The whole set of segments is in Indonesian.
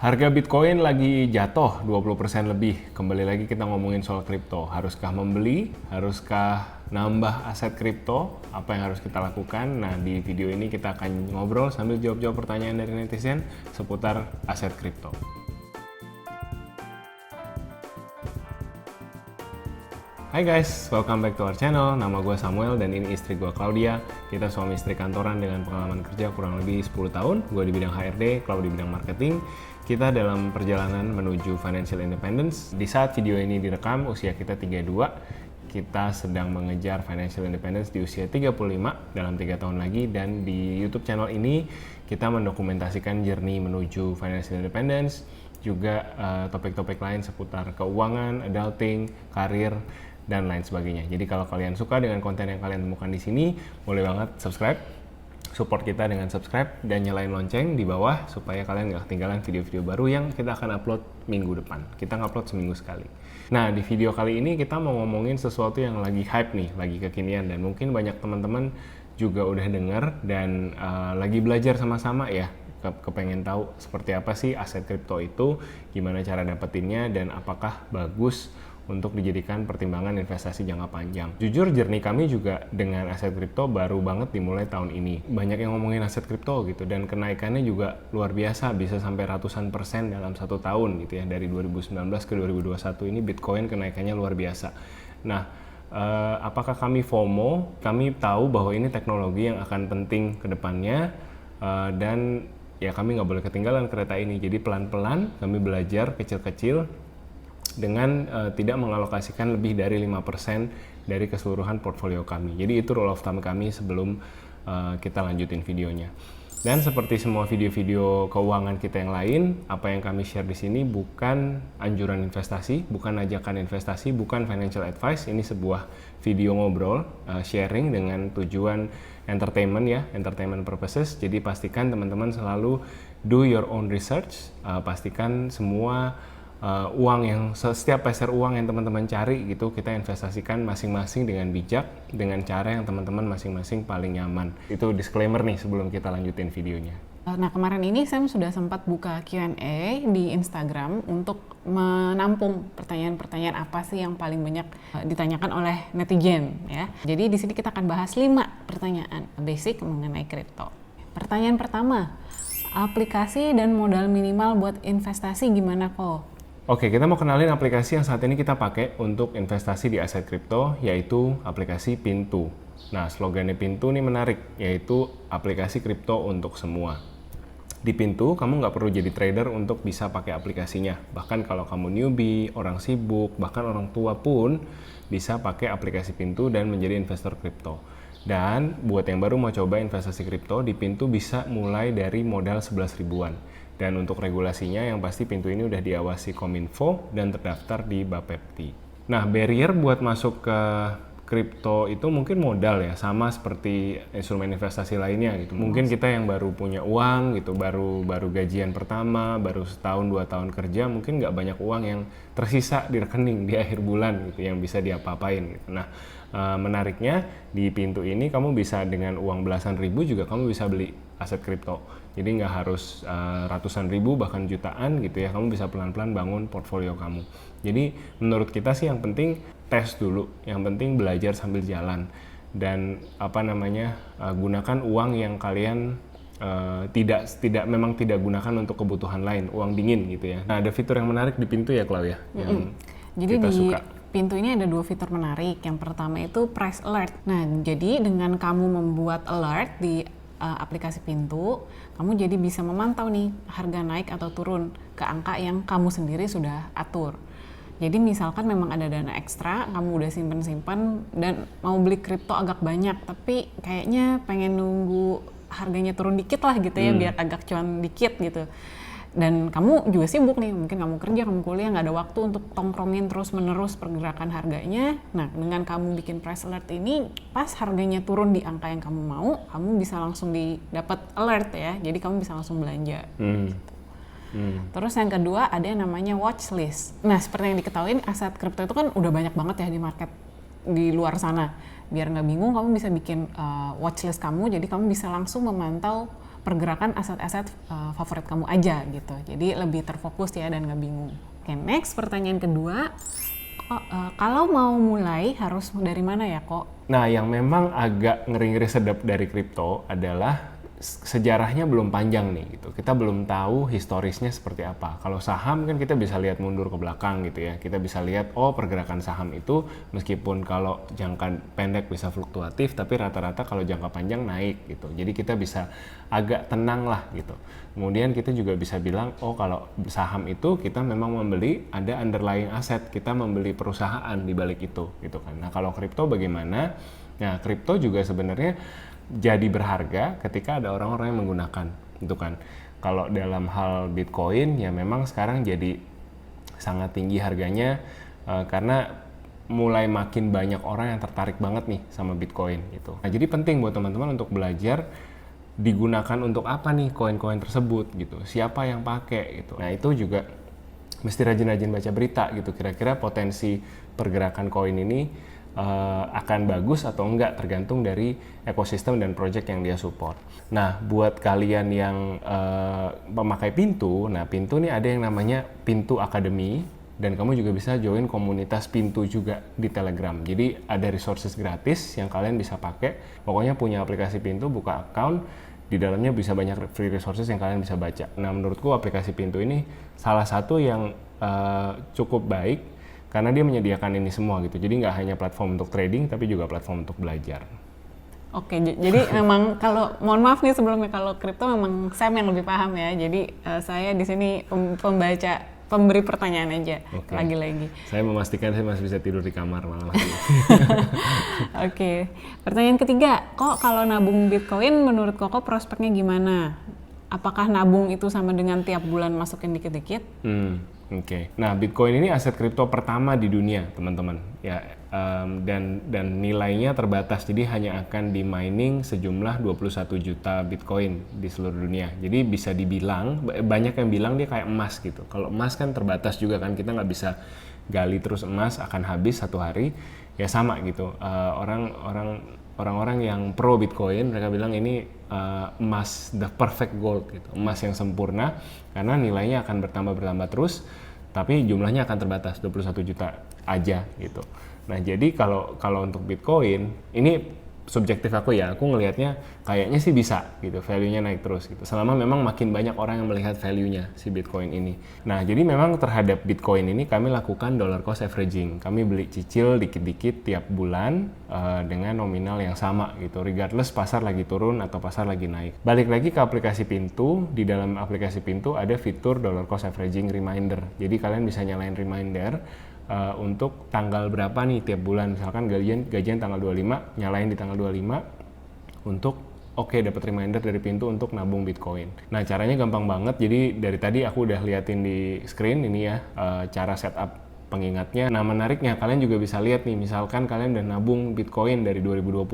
Harga Bitcoin lagi jatuh 20% lebih. Kembali lagi kita ngomongin soal kripto. Haruskah membeli? Haruskah nambah aset kripto? Apa yang harus kita lakukan? Nah, di video ini kita akan ngobrol sambil jawab-jawab pertanyaan dari netizen seputar aset kripto. Hai guys, welcome back to our channel. Nama gue Samuel dan ini istri gue Claudia. Kita suami istri kantoran dengan pengalaman kerja kurang lebih 10 tahun. Gue di bidang HRD, Claudia di bidang marketing. Kita dalam perjalanan menuju financial independence. Di saat video ini direkam, usia kita 32. Kita sedang mengejar financial independence di usia 35 dalam 3 tahun lagi. Dan di YouTube channel ini kita mendokumentasikan journey menuju financial independence. Juga topik-topik lain seputar keuangan, adulting, karir, dan lain sebagainya. Jadi kalau kalian suka dengan konten yang kalian temukan di sini, boleh banget subscribe, support kita dengan subscribe dan nyalain lonceng di bawah supaya kalian nggak ketinggalan video-video baru yang kita akan upload minggu depan. Kita ngupload seminggu sekali. Nah, di video kali ini kita mau ngomongin sesuatu yang lagi hype nih, lagi kekinian, dan mungkin banyak teman-teman juga udah denger dan lagi belajar sama-sama ya. Kepengen tahu seperti apa sih aset kripto itu, gimana cara dapetinnya, dan apakah bagus untuk dijadikan pertimbangan investasi jangka panjang. Jujur, journey kami juga dengan aset kripto baru banget dimulai tahun ini. Banyak yang ngomongin aset kripto gitu, dan kenaikannya juga luar biasa, bisa sampai ratusan persen dalam 1 tahun gitu ya. Dari 2019 ke 2021 ini Bitcoin kenaikannya luar biasa. Nah, apakah kami FOMO? Kami tahu bahwa ini teknologi yang akan penting ke depannya, dan ya kami nggak boleh ketinggalan kereta ini. Jadi pelan-pelan kami belajar kecil-kecil dengan tidak mengalokasikan lebih dari 5% dari keseluruhan portfolio kami. Jadi itu rule of thumb kami sebelum kita lanjutin videonya. Dan seperti semua video-video keuangan kita yang lain, apa yang kami share di sini bukan anjuran investasi, bukan ajakan investasi, bukan financial advice. Ini sebuah video ngobrol, sharing dengan tujuan entertainment ya, entertainment purposes. Jadi pastikan teman-teman selalu do your own research, pastikan semua uang yang setiap peser uang yang teman-teman cari gitu kita investasikan masing-masing dengan bijak, dengan cara yang teman-teman masing-masing paling nyaman. Itu disclaimer nih sebelum kita lanjutin videonya. Nah, kemarin ini Sam sudah sempat buka Q&A di Instagram untuk menampung pertanyaan-pertanyaan apa sih yang paling banyak ditanyakan oleh netizen ya. Jadi di sini kita akan bahas 5 pertanyaan basic mengenai kripto. Pertanyaan pertama, aplikasi dan modal minimal buat investasi gimana kok? Oke, kita mau kenalin aplikasi yang saat ini kita pakai untuk investasi di aset kripto, yaitu aplikasi Pintu. Nah, slogannya Pintu ini menarik, yaitu aplikasi kripto untuk semua. Di Pintu, kamu nggak perlu jadi trader untuk bisa pakai aplikasinya. Bahkan kalau kamu newbie, orang sibuk, bahkan orang tua pun bisa pakai aplikasi Pintu dan menjadi investor kripto. Dan buat yang baru mau coba investasi kripto, di Pintu bisa mulai dari modal 11 ribuan. Dan untuk regulasinya yang pasti Pintu ini udah diawasi Kominfo dan terdaftar di Bapepti. Nah, barrier buat masuk ke kripto itu mungkin modal ya, sama seperti instrumen investasi lainnya gitu. Mungkin kita yang baru punya uang gitu, baru gajian pertama, baru setahun 2 tahun kerja, mungkin nggak banyak uang yang tersisa di rekening di akhir bulan gitu yang bisa diapa-apain gitu. Nah, menariknya di Pintu ini kamu bisa dengan uang belasan ribu juga kamu bisa beli aset kripto. Jadi nggak harus ratusan ribu bahkan jutaan gitu ya, kamu bisa pelan-pelan bangun portfolio kamu. Jadi menurut kita sih yang penting tes dulu, yang penting belajar sambil jalan, dan gunakan uang yang kalian memang tidak gunakan untuk kebutuhan lain, uang dingin gitu ya. Nah, ada fitur yang menarik di Pintu ya, Clau ya, yang jadi kita di suka. Pintu ini ada 2 fitur menarik. Yang pertama itu price alert. Nah, jadi dengan kamu membuat alert di aplikasi Pintu, kamu jadi bisa memantau nih harga naik atau turun ke angka yang kamu sendiri sudah atur. Jadi misalkan memang ada dana ekstra, kamu udah simpen dan mau beli kripto agak banyak, tapi kayaknya pengen nunggu harganya turun dikit lah gitu ya, biar agak cuan dikit gitu. Dan kamu juga sibuk nih, mungkin kamu kerja, kamu kuliah, nggak ada waktu untuk tongkrongin terus-menerus pergerakan harganya. Nah, dengan kamu bikin price alert ini, pas harganya turun di angka yang kamu mau, kamu bisa langsung dapat alert ya, jadi kamu bisa langsung belanja. Terus yang kedua ada yang namanya watch list. Nah, seperti yang diketahui aset kripto itu kan udah banyak banget ya di market di luar sana. Biar nggak bingung, kamu bisa bikin watch list kamu, jadi kamu bisa langsung memantau pergerakan aset-aset favorit kamu aja gitu. Jadi lebih terfokus ya dan nggak bingung. Oke, next pertanyaan kedua. Kalau mau mulai harus dari mana ya kok? Nah, yang memang agak ngeri-ngeri sedap dari kripto adalah sejarahnya belum panjang nih gitu. Kita belum tahu historisnya seperti apa. Kalau saham kan kita bisa lihat mundur ke belakang gitu ya. Kita bisa lihat pergerakan saham itu meskipun kalau jangka pendek bisa fluktuatif, tapi rata-rata kalau jangka panjang naik gitu. Jadi kita bisa agak tenang lah gitu. Kemudian kita juga bisa bilang kalau saham itu kita memang membeli ada underlying aset, kita membeli perusahaan di balik itu gitu kan. Nah, kalau kripto bagaimana? Nah, kripto juga sebenarnya jadi berharga ketika ada orang-orang yang menggunakan itu kan. Kalau dalam hal Bitcoin ya memang sekarang jadi sangat tinggi harganya karena mulai makin banyak orang yang tertarik banget nih sama Bitcoin gitu. Nah, jadi penting buat teman-teman untuk belajar digunakan untuk apa nih koin-koin tersebut gitu. Siapa yang pakai gitu. Nah, itu juga mesti rajin-rajin baca berita gitu. Kira-kira potensi pergerakan koin ini akan bagus atau enggak tergantung dari ekosistem dan project yang dia support. Nah, buat kalian yang pemakai Pintu, nah Pintu nih ada yang namanya Pintu Academy dan kamu juga bisa join komunitas Pintu juga di Telegram. Jadi ada resources gratis yang kalian bisa pakai. Pokoknya punya aplikasi Pintu, buka account, di dalamnya bisa banyak free resources yang kalian bisa baca. Nah, menurutku aplikasi Pintu ini salah satu yang cukup baik karena dia menyediakan ini semua gitu. Jadi nggak hanya platform untuk trading, tapi juga platform untuk belajar. Oke, jadi memang kalau mohon maaf nih sebelumnya, kalau kripto memang Sam yang lebih paham ya. Jadi saya di sini pembaca, pemberi pertanyaan aja. Okay. Lagi-lagi. Saya memastikan saya masih bisa tidur di kamar malam hari. Oke, pertanyaan ketiga, kok kalau nabung Bitcoin menurut Koko prospeknya gimana? Apakah nabung itu sama dengan tiap bulan masukin dikit-dikit? Oke. Nah, Bitcoin ini aset kripto pertama di dunia, teman-teman. Ya, dan nilainya terbatas, jadi hanya akan di mining sejumlah 21 juta Bitcoin di seluruh dunia. Jadi bisa dibilang, banyak yang bilang dia kayak emas gitu. Kalau emas kan terbatas juga kan, kita nggak bisa gali terus emas, akan habis satu hari. Ya sama gitu. Orang-orang yang pro Bitcoin, mereka bilang ini emas, the perfect gold gitu, emas yang sempurna karena nilainya akan bertambah terus, tapi jumlahnya akan terbatas 21 juta aja gitu. Nah, jadi kalau untuk Bitcoin ini subjektif aku ya, aku ngelihatnya kayaknya sih bisa gitu, value-nya naik terus gitu. Selama memang makin banyak orang yang melihat value-nya si Bitcoin ini. Nah, jadi memang terhadap Bitcoin ini kami lakukan dollar cost averaging. Kami beli cicil dikit-dikit tiap bulan dengan nominal yang sama gitu, regardless pasar lagi turun atau pasar lagi naik. Balik lagi ke aplikasi Pintu, di dalam aplikasi Pintu ada fitur dollar cost averaging reminder. Jadi kalian bisa nyalain reminder untuk tanggal berapa nih tiap bulan, misalkan gajian tanggal 25, nyalain di tanggal 25 untuk dapat reminder dari Pintu untuk nabung Bitcoin. Nah, caranya gampang banget. Jadi dari tadi aku udah liatin di screen ini ya, cara setup pengingatnya. Nah, menariknya kalian juga bisa lihat nih, misalkan kalian udah nabung Bitcoin dari 2020,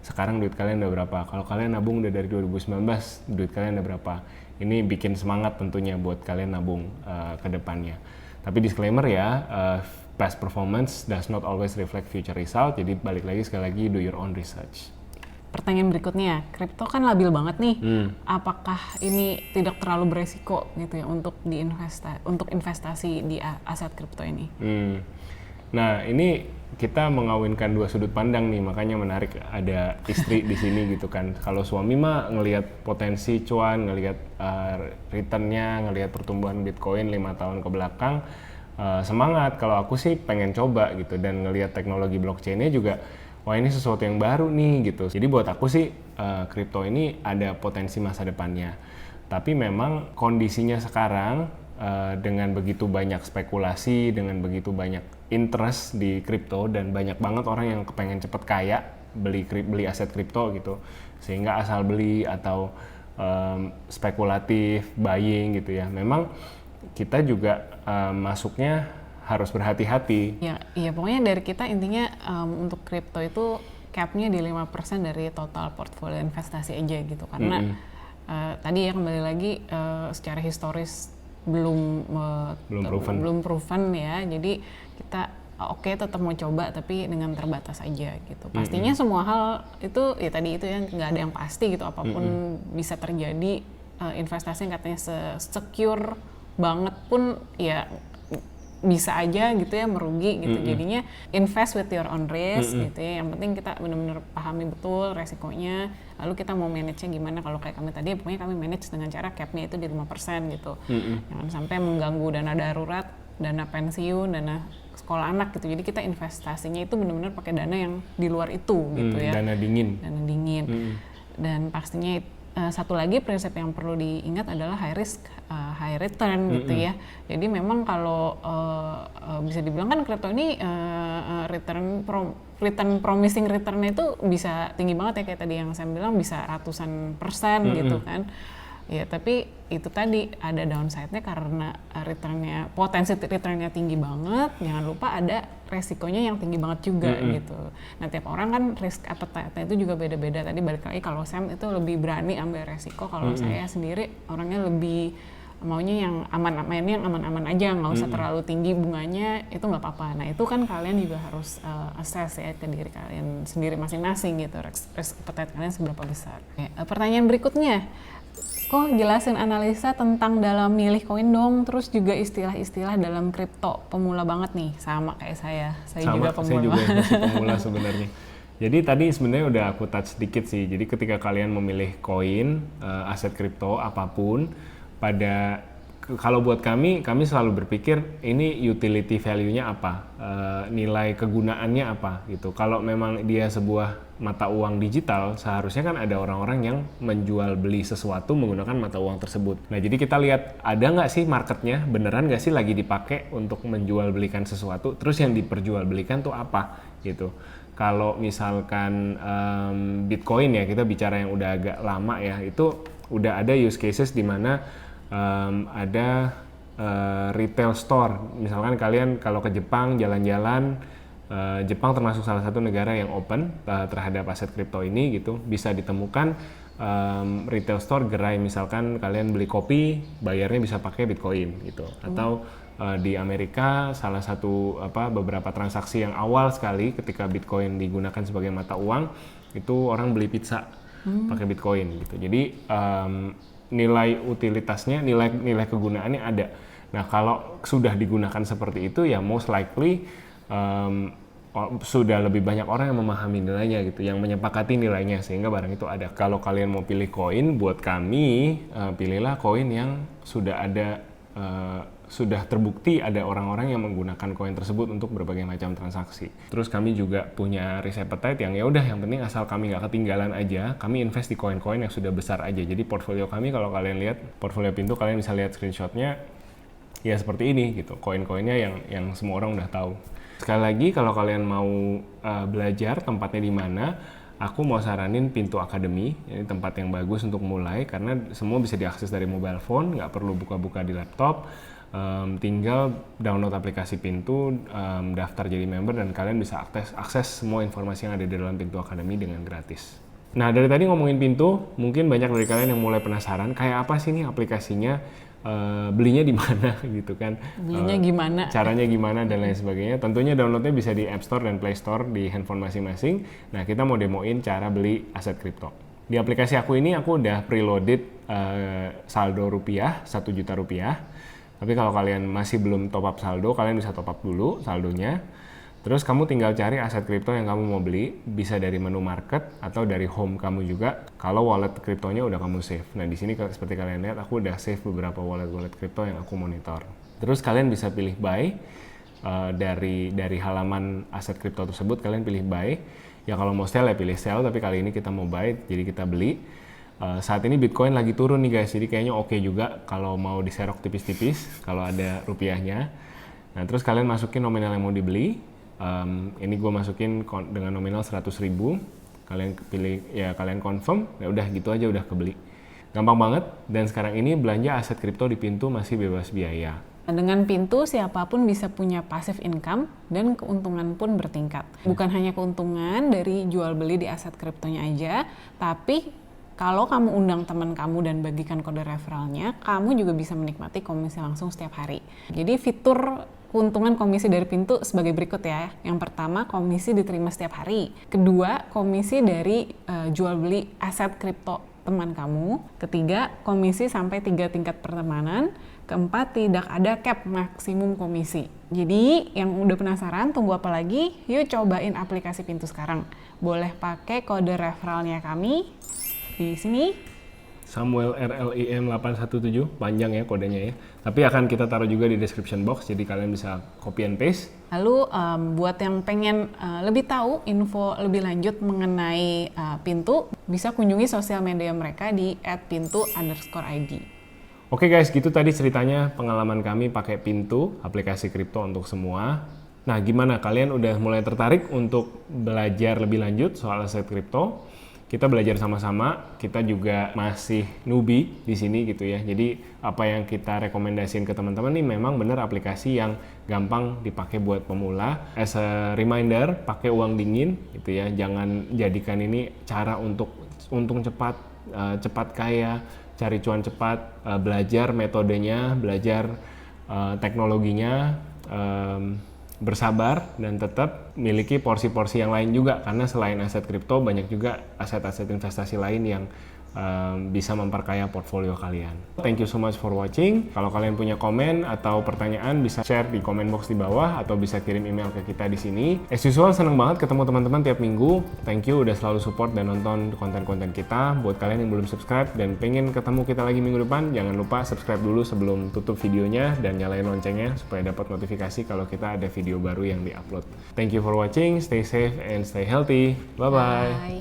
sekarang duit kalian udah berapa? Kalau kalian nabung udah dari 2019, duit kalian udah berapa? Ini bikin semangat tentunya buat kalian nabung ke depannya. Tapi disclaimer ya, past performance does not always reflect future result. Jadi balik lagi sekali lagi, do your own research. Pertanyaan berikutnya, kripto kan labil banget nih. Apakah ini tidak terlalu beresiko gitu ya untuk investasi di aset kripto ini? Nah, ini kita mengawinkan dua sudut pandang nih, makanya menarik ada istri di sini gitu kan. Kalau suami mah ngelihat potensi cuan, ngelihat returnnya, ngelihat pertumbuhan Bitcoin 5 tahun ke belakang, semangat. Kalau aku sih pengen coba gitu, dan ngelihat teknologi blockchain-nya juga, wah ini sesuatu yang baru nih gitu. Jadi buat aku sih kripto ini ada potensi masa depannya. Tapi memang kondisinya sekarang dengan begitu banyak spekulasi, dengan begitu banyak interest di kripto, dan banyak banget orang yang kepengen cepet kaya beli aset kripto gitu, sehingga asal beli atau spekulatif buying gitu ya. Memang kita juga masuknya harus berhati-hati. Ya pokoknya dari kita intinya untuk kripto itu cap-nya di 5% dari total portfolio investasi aja gitu, karena tadi ya kembali lagi secara historis belum proven ya, jadi kita oke, tetap mau coba tapi dengan terbatas aja gitu. Pastinya semua hal itu ya tadi itu yang nggak ada yang pasti gitu, apapun bisa terjadi. Investasi yang katanya secure banget pun ya bisa aja gitu ya merugi gitu. Jadinya invest with your own risk gitu ya. Yang penting kita benar-benar pahami betul resikonya, lalu kita mau manage-nya gimana. Kalau kayak kami tadi, pokoknya kami manage dengan cara cap-nya itu di 5% gitu. Jangan sampai mengganggu dana darurat, dana pensiun, dana sekolah anak gitu. Jadi kita investasinya itu benar-benar pakai dana yang di luar itu gitu ya. Dana dingin. Dan pastinya satu lagi prinsip yang perlu diingat adalah high risk, high return gitu ya. Jadi memang kalau bisa dibilang kan kripto ini promising return-nya itu bisa tinggi banget ya, kayak tadi yang saya bilang bisa ratusan persen gitu kan. Ya tapi itu tadi ada downside-nya karena potensi return-nya tinggi banget. Jangan lupa ada resikonya yang tinggi banget juga gitu. Nah tiap orang kan risk appetite-nya itu juga beda-beda. Tadi balik lagi kalau Sam itu lebih berani ambil resiko. Kalau saya sendiri orangnya lebih maunya yang aman-aman aja, nggak usah terlalu tinggi bunganya, itu nggak apa-apa. Nah itu kan kalian juga harus assess ya ke diri kalian sendiri masing-masing gitu, risk appetite kalian seberapa besar. Pertanyaan berikutnya, kok jelasin analisa tentang dalam milih koin dong, terus juga istilah-istilah dalam kripto. Pemula banget nih, sama kayak saya juga pemula. Saya juga masih pemula sebenarnya. Jadi tadi sebenarnya udah aku touch sedikit sih. Jadi ketika kalian memilih koin, aset kripto apapun, kalau buat kami selalu berpikir ini utility value-nya apa, nilai kegunaannya apa gitu. Kalau memang dia sebuah mata uang digital, seharusnya kan ada orang-orang yang menjual beli sesuatu menggunakan mata uang tersebut. Nah jadi kita lihat ada nggak sih marketnya, beneran nggak sih lagi dipakai untuk menjual belikan sesuatu, terus yang diperjualbelikan tuh apa gitu. Kalau misalkan Bitcoin ya, kita bicara yang udah agak lama ya, itu udah ada use cases di mana ada retail store. Misalkan kalian kalau ke Jepang jalan-jalan, Jepang termasuk salah satu negara yang open terhadap aset kripto ini gitu, bisa ditemukan retail store gerai, misalkan kalian beli kopi bayarnya bisa pakai Bitcoin gitu. Atau di Amerika salah satu beberapa transaksi yang awal sekali ketika Bitcoin digunakan sebagai mata uang itu orang beli pizza pakai Bitcoin gitu. Jadi nilai utilitasnya, nilai kegunaannya ada. Nah kalau sudah digunakan seperti itu ya most likely sudah lebih banyak orang yang memahami nilainya gitu, yang menyepakati nilainya sehingga barang itu ada. Kalau kalian mau pilih koin, buat kami pilihlah koin yang sudah ada, sudah terbukti ada orang-orang yang menggunakan koin tersebut untuk berbagai macam transaksi. Terus kami juga punya risk appetite yang ya udah, yang penting asal kami nggak ketinggalan aja, kami invest di koin-koin yang sudah besar aja. Jadi portfolio kami, kalau kalian lihat portfolio Pintu, kalian bisa lihat screenshotnya ya seperti ini gitu, koin-koinnya yang semua orang udah tahu. Sekali lagi kalau kalian mau belajar tempatnya di mana, aku mau saranin Pintu Academy. Ini tempat yang bagus untuk mulai karena semua bisa diakses dari mobile phone, nggak perlu buka-buka di laptop. Tinggal download aplikasi Pintu, daftar jadi member, dan kalian bisa akses semua informasi yang ada di dalam Pintu Academy dengan gratis. Nah dari tadi ngomongin Pintu, mungkin banyak dari kalian yang mulai penasaran kayak apa sih nih aplikasinya, belinya di mana gitu kan, belinya gimana, caranya gimana dan lain sebagainya. Tentunya downloadnya bisa di App Store dan Play Store di handphone masing-masing. Nah kita mau demoin cara beli aset kripto. Di aplikasi aku ini aku udah preloaded saldo rupiah 1 juta rupiah. Tapi kalau kalian masih belum top up saldo, kalian bisa top up dulu saldonya. Terus kamu tinggal cari aset kripto yang kamu mau beli, bisa dari menu market atau dari home kamu juga. Kalau wallet kriptonya udah kamu save. Nah di sini seperti kalian lihat, aku udah save beberapa wallet kripto yang aku monitor. Terus kalian bisa pilih buy dari halaman aset kripto tersebut. Kalian pilih buy. Ya kalau mau sell ya pilih sell. Tapi kali ini kita mau buy, jadi kita beli. Saat ini Bitcoin lagi turun nih guys, jadi kayaknya oke juga kalau mau diserok tipis-tipis kalau ada rupiahnya. Nah terus kalian masukin nominal yang mau dibeli. Ini gue masukin dengan nominal 100.000. Kalian pilih ya, kalian confirm, ya udah gitu aja udah kebeli. Gampang banget, dan sekarang ini belanja aset kripto di Pintu masih bebas biaya. Dengan Pintu siapapun bisa punya passive income dan keuntungan pun bertingkat. Bukan hanya keuntungan dari jual beli di aset kriptonya aja, tapi kalau kamu undang teman kamu dan bagikan kode referralnya, kamu juga bisa menikmati komisi langsung setiap hari. Jadi fitur keuntungan komisi dari Pintu sebagai berikut ya. Yang pertama, komisi diterima setiap hari. Kedua, komisi dari jual beli aset kripto teman kamu. Ketiga, komisi sampai 3 tingkat pertemanan. Keempat, tidak ada cap maksimum komisi. Jadi, yang udah penasaran, tunggu apa lagi? Yuk cobain aplikasi Pintu sekarang. Boleh pakai kode referralnya kami di sini. Samuel RLIM 817, panjang ya kodenya ya. Tapi akan kita taruh juga di description box, jadi kalian bisa copy and paste. Lalu buat yang pengen lebih tahu info lebih lanjut mengenai Pintu, bisa kunjungi sosial media mereka di @pintu_id. Oke guys, gitu tadi ceritanya pengalaman kami pakai Pintu, aplikasi kripto untuk semua. Nah, gimana? Kalian udah mulai tertarik untuk belajar lebih lanjut soal aset kripto? Kita belajar sama-sama, kita juga masih newbie di sini gitu ya. Jadi apa yang kita rekomendasiin ke teman-teman nih memang bener aplikasi yang gampang dipakai buat pemula. As a reminder, pakai uang dingin gitu ya. Jangan jadikan ini cara untuk untung cepat, cepat kaya, cari cuan cepat, belajar metodenya, belajar teknologinya, bersabar dan tetap miliki porsi-porsi yang lain juga, karena selain aset kripto banyak juga aset-aset investasi lain yang bisa memperkaya portfolio kalian. Thank you so much for watching. Kalau kalian punya komen atau pertanyaan bisa share di comment box di bawah atau bisa kirim email ke kita di sini. As usual, seneng banget ketemu teman-teman tiap minggu. Thank you udah selalu support dan nonton konten-konten kita. Buat kalian yang belum subscribe dan pengen ketemu kita lagi minggu depan, jangan lupa subscribe dulu sebelum tutup videonya dan nyalain loncengnya supaya dapat notifikasi kalau kita ada video baru yang di-upload. Thank you for watching. Stay safe and stay healthy. Bye-bye. Bye.